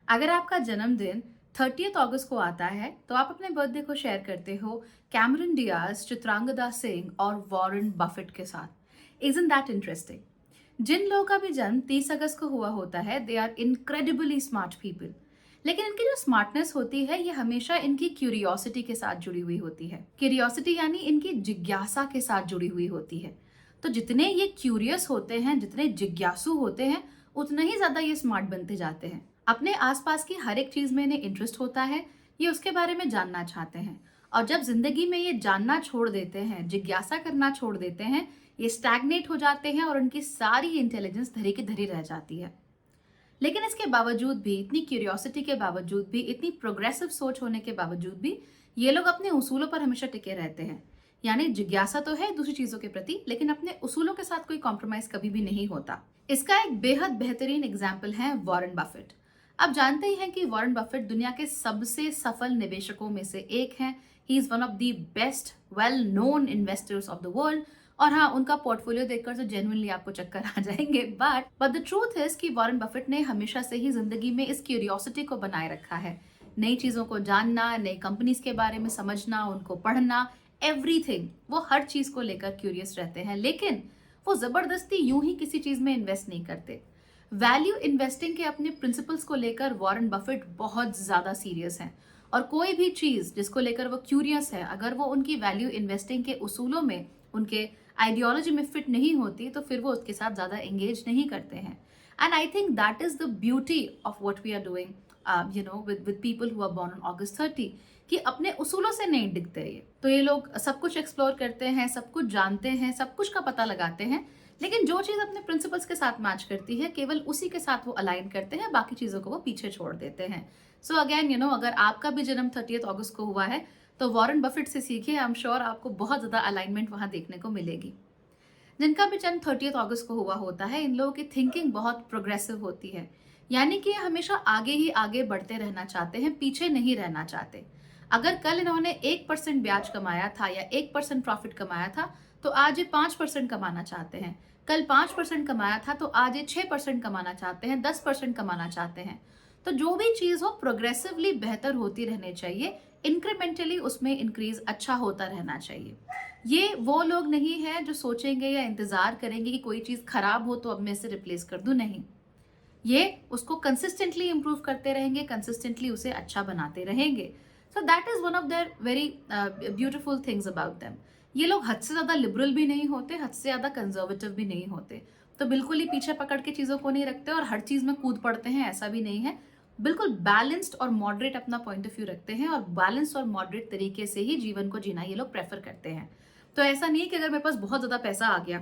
अगर आपका जन्मदिन 30th अगस्त को आता है तो आप अपने बर्थडे को शेयर करते हो कैमरन डियाज, चित्रांगदा सिंह और वॉरेन बफेट के साथ। Isn't that interesting? जिन लोगों का भी जन्म 30 अगस्त को हुआ होता है, they are incredibly smart people. लेकिन इनकी जो स्मार्टनेस होती है ये हमेशा इनकी क्यूरियोसिटी के साथ जुड़ी हुई होती है। क्यूरियोसिटी यानी इनकी जिज्ञासा के साथ जुड़ी हुई होती है। तो जितने ये क्यूरियस होते हैं, जितने जिज्ञासु होते हैं, उतना ही ज्यादा ये स्मार्ट बनते जाते हैं। अपने आसपास की हर एक चीज में इन्हें इंटरेस्ट होता है, ये उसके बारे में जानना चाहते हैं। और जब जिंदगी में ये जानना छोड़ देते हैं, जिज्ञासा करना छोड़ देते हैं, ये स्टैग्नेट हो जाते हैं और उनकी सारी इंटेलिजेंस धरी की धरी रह जाती है। लेकिन इसके बावजूद भी, इतनी क्यूरियोसिटी के बावजूद भी, इतनी प्रोग्रेसिव सोच होने के बावजूद भी, ये लोग अपने उसूलों पर हमेशा टिके रहते हैं। यानी जिज्ञासा तो है दूसरी चीजों के प्रति, लेकिन अपने उसूलों के साथ कोई कॉम्प्रोमाइज कभी भी नहीं होता। इसका एक बेहद बेहतरीन एग्जाम्पल है वॉरेन बफेट। आप जानते ही हैं कि वॉरेन बफेट दुनिया के सबसे सफल निवेशकों में से एक हैं। He is one of the best well known investors of the world. और हाँ, उनका पोर्टफोलियो देखकर तो जेन्युइनली आपको चक्कर आ जाएंगे। बट द ट्रूथ इज कि वॉरेन बफेट ने हमेशा से ही जिंदगी में इस क्यूरियोसिटी को बनाए रखा है। नई चीजों को जानना, नई कंपनीज के बारे में समझना, उनको पढ़ना, एवरीथिंग, वो हर चीज को लेकर क्यूरियस रहते हैं। लेकिन वो जबरदस्ती यूं ही किसी चीज में इन्वेस्ट नहीं करते। वैल्यू इन्वेस्टिंग के अपने प्रिंसिपल्स को लेकर वॉरेन बफेट बहुत ज्यादा सीरियस हैं। और कोई भी चीज जिसको लेकर वो क्यूरियस है, अगर वो उनकी वैल्यू इन्वेस्टिंग के उसूलों में, उनके आइडियोलॉजी में फिट नहीं होती, तो फिर वो उसके साथ ज्यादा एंगेज नहीं करते हैं। And I think that is the beauty of what we are doing with people who are born on August 30, कि अपने उसूलों से नहीं डिगते ये। तो ये लोग सब कुछ एक्सप्लोर करते हैं, सब कुछ जानते हैं, सब कुछ का पता लगाते हैं, लेकिन जो चीज अपने प्रिंसिपल्स के साथ मैच करती है, केवल उसी के साथ वो अलाइन करते हैं, बाकी चीजों को वो पीछे छोड़ देते हैं। सो अगेन अगर आपका भी जन्म 30th अगस्त को हुआ है तो वॉरेन बफेट से सीखिए। आई एम श्योर आपको बहुत ज्यादा अलाइनमेंट वहां देखने को मिलेगी। जिनका भी जन्म 30th अगस्त को हुआ होता है, इन लोगों की थिंकिंग बहुत प्रोग्रेसिव होती है। यानी कि ये हमेशा आगे ही आगे बढ़ते रहना चाहते हैं, पीछे नहीं रहना चाहते। अगर कल इन्होंने 1% ब्याज कमाया था या 1% प्रॉफिट कमाया था, तो आज ये 5% कमाना चाहते हैं। कल 5% कमाया था तो आज ये 6% कमाना चाहते हैं, 10% कमाना चाहते हैं। तो जो भी चीज हो, प्रोग्रेसिवली बेहतर होती रहनी चाहिए, इंक्रीमेंटली उसमें इंक्रीज अच्छा होता रहना चाहिए। ये वो लोग नहीं है जो सोचेंगे या इंतजार करेंगे कि कोई चीज खराब हो तो अब मैं इसे रिप्लेस कर दूं। नहीं, ये उसको कंसिस्टेंटली इंप्रूव करते रहेंगे, कंसिस्टेंटली उसे अच्छा बनाते रहेंगे। So that is one of their very beautiful things about them. ये लोग हद से ज्यादा लिबरल भी नहीं होते, हद से ज्यादा कंजर्वेटिव भी नहीं होते। तो बिल्कुल ही पीछे पकड़ के चीजों को नहीं रखते और हर चीज में कूद पड़ते हैं, ऐसा भी नहीं है। बिल्कुल बैलेंस्ड और मॉडरेट अपना पॉइंट ऑफ व्यू रखते हैं, और बैलेंस्ड और मॉडरेट तरीके से ही जीवन को जीना ये लोग प्रेफर करते हैं। तो ऐसा नहीं है कि अगर मेरे पास बहुत ज्यादा पैसा आ गया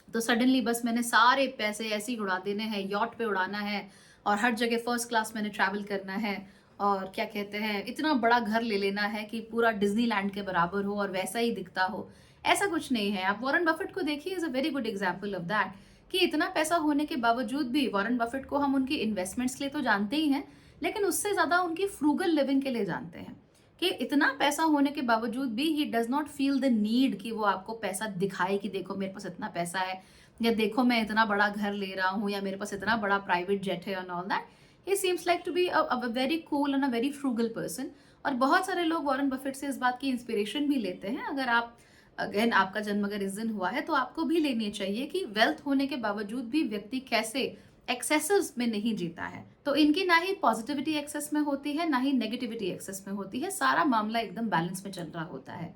तो सडनली बस मैंने सारे पैसे ऐसे ही उड़ा देने हैं, यॉट पे उड़ाना है और हर जगह फर्स्ट क्लास मैंने ट्रैवल करना है, और क्या कहते हैं, इतना बड़ा घर ले लेना है कि पूरा डिज्नीलैंड के बराबर हो और वैसा ही दिखता हो। ऐसा कुछ नहीं है। आप वॉरेन बफेट को देखिए, is a very good example of that, कि इतना पैसा होने के बावजूद भी वॉरेन बफेट को हम उनकी इन्वेस्टमेंट्स के लिए तो जानते ही हैं, लेकिन उससे ज्यादा उनकी फ्रूगल लिविंग के लिए जानते हैं। कि इतना पैसा होने के बावजूद भी he does not feel the need कि वो आपको पैसा दिखाए कि देखो मेरे पास इतना पैसा है, या देखो मैं इतना बड़ा घर ले रहा हूँ, या मेरे पास इतना बड़ा प्राइवेट जेट है and all that. He seems like to be a very cool and a very frugal person. और बहुत सारे लोग वॉरेन बफेट से इस बात की इंस्पिरेशन भी लेते हैं। अगर आप, अगेन, आपका जन्म अगर इस दिन हुआ है तो आपको भी लेनी चाहिए कि वेल्थ होने के बावजूद भी व्यक्ति कैसे एक्सेसेस में नहीं जीता है। तो इनकी ना ही पॉजिटिविटी एक्सेस में होती है, ना ही नेगेटिविटी एक्सेस में होती है। सारा मामला एकदम बैलेंस में चल रहा होता है।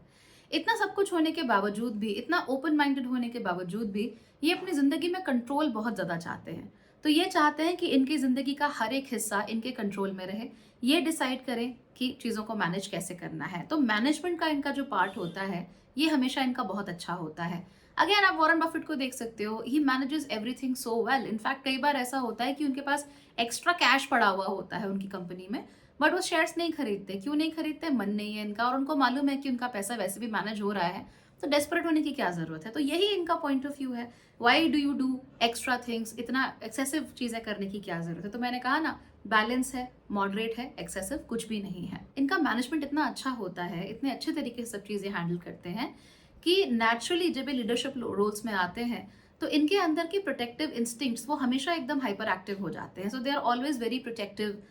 इतना सब कुछ होने के बावजूद भी, इतना ओपन माइंडेड होने के बावजूद भी, ये अपनी जिंदगी में कंट्रोल बहुत ज्यादा चाहते हैं। तो ये चाहते हैं कि इनकी जिंदगी का हर एक हिस्सा इनके कंट्रोल में रहे। ये डिसाइड करें कि चीजों को मैनेज कैसे करना है। तो मैनेजमेंट का इनका जो पार्ट होता है, ये हमेशा इनका बहुत अच्छा होता है। अगेन, आप वॉरेन बफेट को देख सकते हो, he manages everything so well. In fact कई बार ऐसा होता है कि उनके पास एक्स्ट्रा कैश पड़ा हुआ होता है उनकी कंपनी में, बट वो शेयर्स नहीं खरीदते। क्यों नहीं खरीदते? मन नहीं है इनका, और उनको मालूम है कि उनका पैसा वैसे भी मैनेज हो रहा है, तो डेस्परेट होने की क्या जरूरत है। तो यही इनका पॉइंट ऑफ व्यू है। Why do you do extra things? इतना एक्सेसिव चीजें करने की क्या जरूरत है? तो मैंने कहा ना, बैलेंस है, मॉडरेट है, एक्सेसिव कुछ भी नहीं है। इनका मैनेजमेंट इतना अच्छा होता है, इतने अच्छे तरीके से सब चीजें हैंडल करते हैं कि नेचुरली जब ये लीडरशिप रोल्स में आते हैं तो इनके अंदर की प्रोटेक्टिव इंस्टिंक्ट्स वो हमेशा एकदम हाइपर एक्टिव हो जाते हैं। So they are always very protective,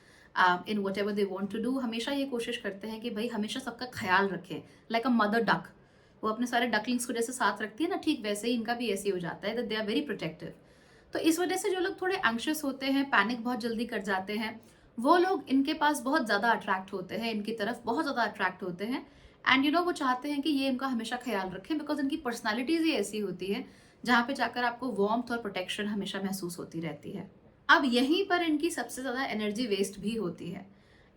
in whatever they want to do, हमेशा ये कोशिश करते हैं कि भाई हमेशा सबका ख्याल रखें, लाइक अ मदर डक। वो अपने सारे डकलिंग्स को जैसे साथ रखती है ना, ठीक वैसे ही इनका भी ऐसे ही हो जाता है, that they are very protective. तो इस वजह से जो लोग थोड़े एंग्शियस होते हैं, पैनिक बहुत जल्दी कर जाते हैं, वो लोग इनके पास बहुत ज़्यादा अट्रैक्ट होते हैं, इनकी तरफ बहुत ज़्यादा अट्रैक्ट होते हैं। एंड यू नो वो चाहते हैं कि ये इनका हमेशा ख्याल रखें, बिकॉज इनकी पर्सनैलिटीज ही ऐसी होती है जहाँ पे जाकर आपको वार्मथ और प्रोटेक्शन हमेशा महसूस होती रहती है। अब यहीं पर इनकी सबसे ज़्यादा एनर्जी वेस्ट भी होती है।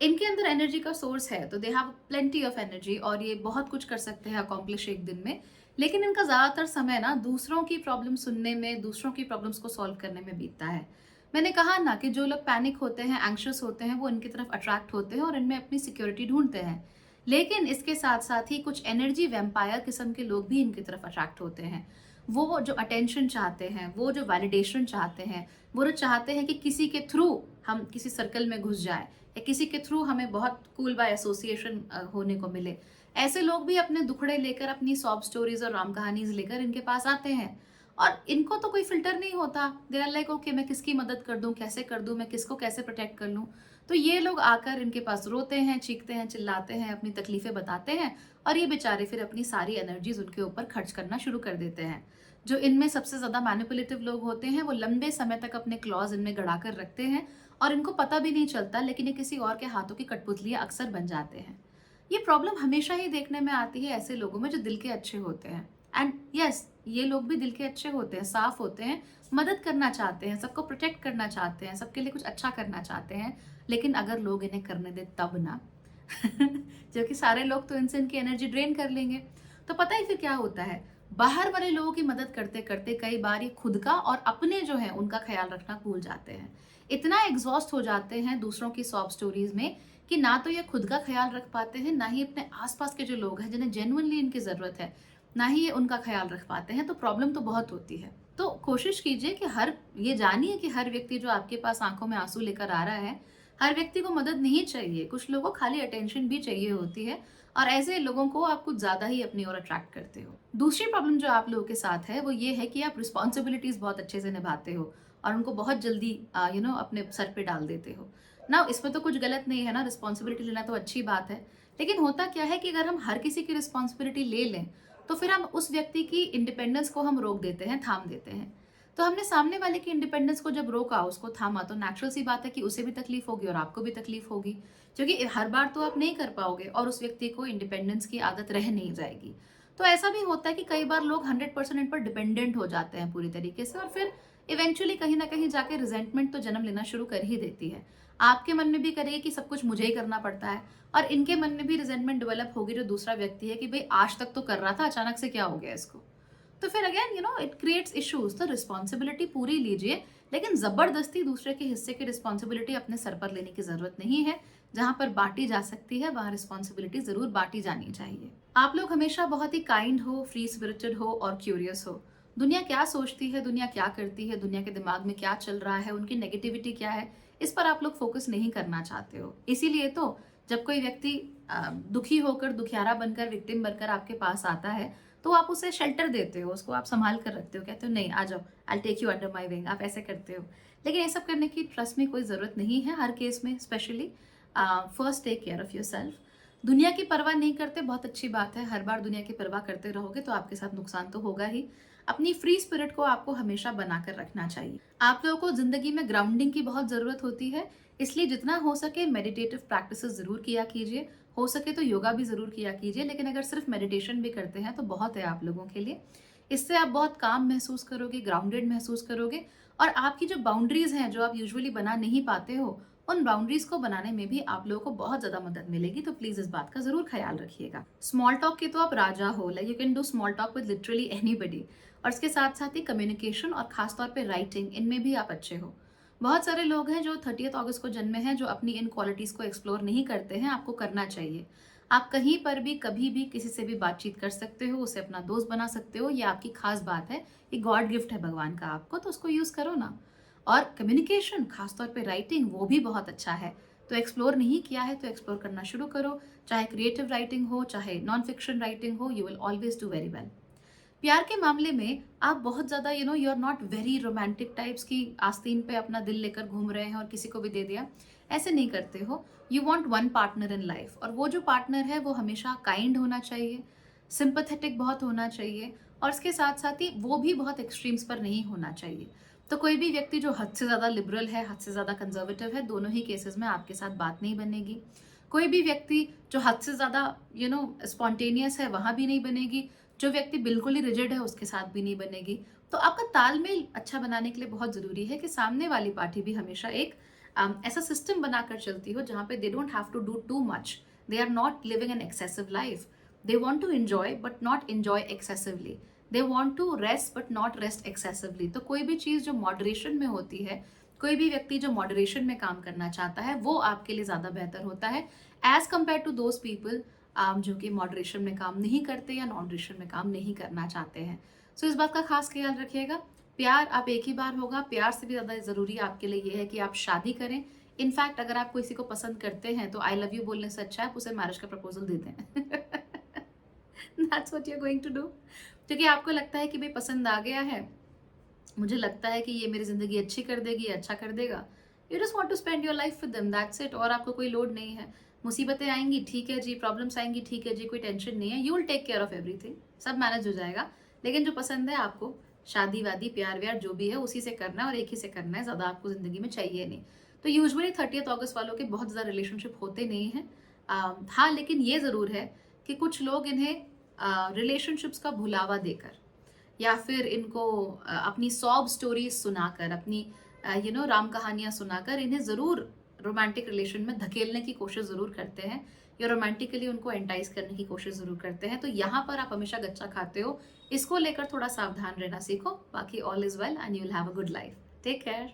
इनके अंदर एनर्जी का सोर्स है, तो they have plenty of energy और ये बहुत कुछ कर सकते हैं अकॉम्प्लिश एक दिन में। लेकिन इनका ज़्यादातर समय ना दूसरों की प्रॉब्लम सुनने में, दूसरों की प्रॉब्लम्स को सॉल्व करने में बीतता है। मैंने कहा ना कि जो लोग पैनिक होते हैं, एंग्शियस होते हैं, वो इनकी तरफ अट्रैक्ट होते हैं और इनमें अपनी सिक्योरिटी ढूंढते हैं। लेकिन इसके साथ साथ ही कुछ एनर्जी वैम्पायर किस्म के लोग भी इनकी तरफ अट्रैक्ट होते हैं। वो जो अटेंशन चाहते हैं, वो जो वैलिडेशन चाहते हैं, वो जो चाहते हैं कि किसी के थ्रू हम किसी सर्कल में घुस जाए या किसी के थ्रू हमें बहुत कूल बाय एसोसिएशन होने को मिले। ऐसे लोग भी अपने दुखड़े लेकर, अपनी सॉब स्टोरीज और राम कहानीज लेकर इनके पास आते हैं और इनको तो कोई फिल्टर नहीं होता। दे आर लाइक ओके, मैं किसकी मदद कर दूं, कैसे कर दूं, मैं किसको कैसे प्रोटेक्ट कर लूं। तो ये लोग आकर इनके पास रोते हैं, चीखते हैं, चिल्लाते हैं, अपनी तकलीफें बताते हैं और ये बेचारे फिर अपनी सारी एनर्जीज उनके ऊपर खर्च करना शुरू कर देते हैं। जो इनमें सबसे ज्यादा मैनिपुलेटिव लोग होते हैं, वो लंबे समय तक अपने क्लॉज इनमें गड़ा कर रखते हैं और इनको पता भी नहीं चलता, लेकिन ये किसी और के हाथों की कठपुतलियां अक्सर बन जाते हैं। ये प्रॉब्लम हमेशा ही देखने में आती है ऐसे लोगों में जो दिल के अच्छे होते हैं। एंड यस, ये लोग भी दिल के अच्छे होते हैं, साफ होते हैं, मदद करना चाहते हैं, सबको प्रोटेक्ट करना चाहते हैं, सबके लिए कुछ अच्छा करना चाहते हैं। लेकिन अगर लोग इन्हें करने दे तब ना जो कि सारे लोग तो इनसे इनकी एनर्जी ड्रेन कर लेंगे। तो पता ही फिर क्या होता है, बाहर वाले लोगों की मदद करते करते कई बार ये खुद का और अपने जो है उनका ख्याल रखना भूल जाते हैं। इतना एग्जॉस्ट हो जाते हैं दूसरों की सॉब स्टोरीज में कि ना तो ये खुद का ख्याल रख पाते हैं, ना ही अपने आसपास के जो लोग हैं जिन्हें जेन्युइनली इनकी जरूरत है, ना ही ये उनका ख्याल रख पाते हैं। तो प्रॉब्लम तो बहुत होती है। तो कोशिश कीजिए कि ये जानिए कि हर व्यक्ति जो आपके पास आंखों में आंसू लेकर आ रहा है, हर व्यक्ति को मदद नहीं चाहिए। कुछ लोगों को खाली अटेंशन भी चाहिए होती है और ऐसे लोगों को आप कुछ ज्यादा ही अपनी ओर अट्रैक्ट करते हो। दूसरी प्रॉब्लम जो आप लोगों के साथ है वो ये है कि आप रिस्पॉन्सिबिलिटीज बहुत अच्छे से निभाते हो और उनको बहुत जल्दी अपने सर पे डाल देते हो ना। इसमें तो कुछ गलत नहीं है ना, रिस्पॉन्सिबिलिटी लेना तो अच्छी बात है। लेकिन होता क्या है कि अगर हम हर किसी की रिस्पॉन्सिबिलिटी ले लें तो फिर हम उस व्यक्ति की इंडिपेंडेंस को हम रोक देते हैं, थाम देते हैं। तो हमने सामने वाले की इंडिपेंडेंस को जब रोका, उसको थामा, तो नेचुरल सी बात है कि उसे भी तकलीफ होगी और आपको भी तकलीफ होगी, क्योंकि हर बार तो आप नहीं कर पाओगे और उस व्यक्ति को इंडिपेंडेंस की आदत रह नहीं जाएगी। तो ऐसा भी होता है कि कई बार लोग 100% इन पर डिपेंडेंट हो जाते हैं पूरी तरीके से और फिर इवेंचुअली कहीं ना कहीं जाके रिजेंटमेंट तो जन्म लेना शुरू कर ही देती है। आपके मन में भी करेगी कि सब कुछ मुझे ही करना पड़ता है और इनके मन में भी रिजेंटमेंट डेवलप होगी जो दूसरा व्यक्ति है कि भाई आज तक तो कर रहा था, अचानक से क्या हो गया इसको। तो फिर अगेन इट क्रिएट्स इश्यूज। तो रिस्पॉन्सिबिलिटी पूरी लीजिए, लेकिन जबरदस्ती दूसरे के हिस्से की रिस्पॉन्सिबिलिटी अपने सर पर लेने की जरूरत नहीं है। जहां पर बांटी जा सकती है वहां रिस्पॉन्सिबिलिटी जरूर बांटी जानी चाहिए। आप लोग हमेशा बहुत ही काइंड हो, फ्री स्पिरिटेड हो और क्यूरियस हो। दुनिया क्या सोचती है, दुनिया क्या करती है, दुनिया के दिमाग में क्या चल रहा है, उनकी नेगेटिविटी क्या है, इस पर आप लोग फोकस नहीं करना चाहते हो। इसीलिए तो जब कोई व्यक्ति दुखी होकर, दुखियारा बनकर, विक्टिम बनकर आपके पास आता है तो आप उसे शेल्टर देते हो, उसको आप संभाल कर रखते हो, कहते हो नहीं आ जाओ, I take you under my wing, आप ऐसे करते हो। लेकिन ये सब करने की ट्रस्ट में कोई ज़रूरत नहीं है हर केस में। Specially first take care of yourself. दुनिया की परवाह नहीं करते, बहुत अच्छी बात है, हर बार दुनिया की परवाह करते रहोगे तो आपके साथ नुकसान तो होगा ही। अपनी फ्री स्पिरिट को आपको हमेशा बनाकर रखना चाहिए। आप लोगों को जिंदगी में ग्राउंडिंग की बहुत ज़रूरत होती है, इसलिए जितना हो सके मेडिटेटिव प्रैक्टिसेस ज़रूर किया कीजिए। हो सके तो योगा भी ज़रूर किया कीजिए, लेकिन अगर सिर्फ मेडिटेशन भी करते हैं तो बहुत है आप लोगों के लिए। इससे आप बहुत काम महसूस करोगे, ग्राउंडेड महसूस करोगे और आपकी जो बाउंड्रीज हैं जो आप यूजुअली बना नहीं पाते हो, उन बाउंड्रीज को बनाने में भी आप लोगों को बहुत ज़्यादा मदद मिलेगी। तो प्लीज़ इस बात का ज़रूर ख्याल रखिएगा। स्मॉल टॉक के तो आप राजा हो, like you can do small talk with literally anybody. और इसके साथ साथ ही कम्युनिकेशन और खासतौर पर राइटिंग, इनमें भी आप अच्छे हो। बहुत सारे लोग हैं जो 30 अगस्त को जन्मे हैं जो अपनी इन क्वालिटीज़ को एक्सप्लोर नहीं करते हैं, आपको करना चाहिए। आप कहीं पर भी, कभी भी किसी से भी बातचीत कर सकते हो, उसे अपना दोस्त बना सकते हो, ये आपकी खास बात है, ये गॉड गिफ्ट है भगवान का आपको, तो उसको यूज़ करो ना। और कम्युनिकेशन, खासतौर पे राइटिंग, वो भी बहुत अच्छा है। तो एक्सप्लोर नहीं किया है तो एक्सप्लोर करना शुरू करो, चाहे क्रिएटिव राइटिंग हो, चाहे नॉन फिक्शन राइटिंग हो, you will always do very well. प्यार के मामले में आप बहुत ज़्यादा you are not very romantic types की आस्तीन पे अपना दिल लेकर घूम रहे हैं और किसी को भी दे दिया, ऐसे नहीं करते हो। You want one partner in life, और वो जो पार्टनर है वो हमेशा काइंड होना चाहिए, सिंपैथेटिक बहुत होना चाहिए, और इसके साथ साथ ही वो भी बहुत एक्सट्रीम्स पर नहीं होना चाहिए। तो कोई भी व्यक्ति जो हद से ज़्यादा लिबरल है, हद से ज़्यादा कंजर्वेटिव है, दोनों ही केसेस में आपके साथ बात नहीं बनेगी। कोई भी व्यक्ति जो हद से ज़्यादा स्पॉन्टेनियस है, वहाँ भी नहीं बनेगी। जो व्यक्ति बिल्कुल ही रिजिड है, उसके साथ भी नहीं बनेगी। तो आपका तालमेल अच्छा बनाने के लिए बहुत ज़रूरी है कि सामने वाली पार्टी भी हमेशा एक ऐसा सिस्टम बनाकर चलती हो जहाँ पे they don't have to do too much, they are not living an excessive life, they want to enjoy but not enjoy excessively, they want to rest but not rest excessively. तो कोई भी चीज़ जो moderation में होती है, कोई भी व्यक्ति जो मॉडरेशन में काम करना चाहता है, वो आपके लिए ज़्यादा बेहतर होता है as compared to those people जो कि मॉडरेशन में काम नहीं करते या मॉडरेशन में काम नहीं करना चाहते हैं। सो इस बात का खास ख्याल रखिएगा। प्यार आप एक ही बार होगा। प्यार से भी ज़्यादा ज़रूरी आपके लिए ये है कि आप शादी करें। इनफैक्ट अगर आप किसी को पसंद करते हैं तो आई लव यू बोलने से अच्छा है आप उसे मैरिज का प्रपोजल दे दें। That's what you are going to do. क्योंकि आपको लगता है कि भाई पसंद आ गया है, मुझे लगता है कि ये मेरी ज़िंदगी अच्छी कर देगी, अच्छा कर देगा। You just want to spend your life with them, that's it. और आपको कोई लोड नहीं है। मुसीबतें आएंगी, ठीक है जी, प्रॉब्लम्स आएंगी, ठीक है जी, कोई टेंशन नहीं है, you will take care of everything, सब मैनेज हो जाएगा। लेकिन जो पसंद है आपको, शादी वादी प्यार व्यार जो भी है उसी से करना है और एक ही से करना है, ज़्यादा आपको ज़िंदगी में चाहिए नहीं। तो यूजुअली 30th अगस्त वालों के बहुत ज़्यादा रिलेशनशिप होते नहीं हैं। हाँ, लेकिन ये ज़रूर है कि कुछ लोग इन्हें रिलेशनशिप्स का भुलावा देकर या फिर इनको अपनी सॉब स्टोरीज सुनाकर, अपनी राम कहानियाँ सुनाकर इन्हें ज़रूर रोमांटिक रिलेशन में धकेलने की कोशिश ज़रूर करते हैं, या रोमांटिकली उनको एंटाइज करने की कोशिश ज़रूर करते हैं। तो यहाँ पर आप हमेशा गच्चा खाते हो, इसको लेकर थोड़ा सावधान रहना सीखो। बाकी all is well and you will have a good life. Take care.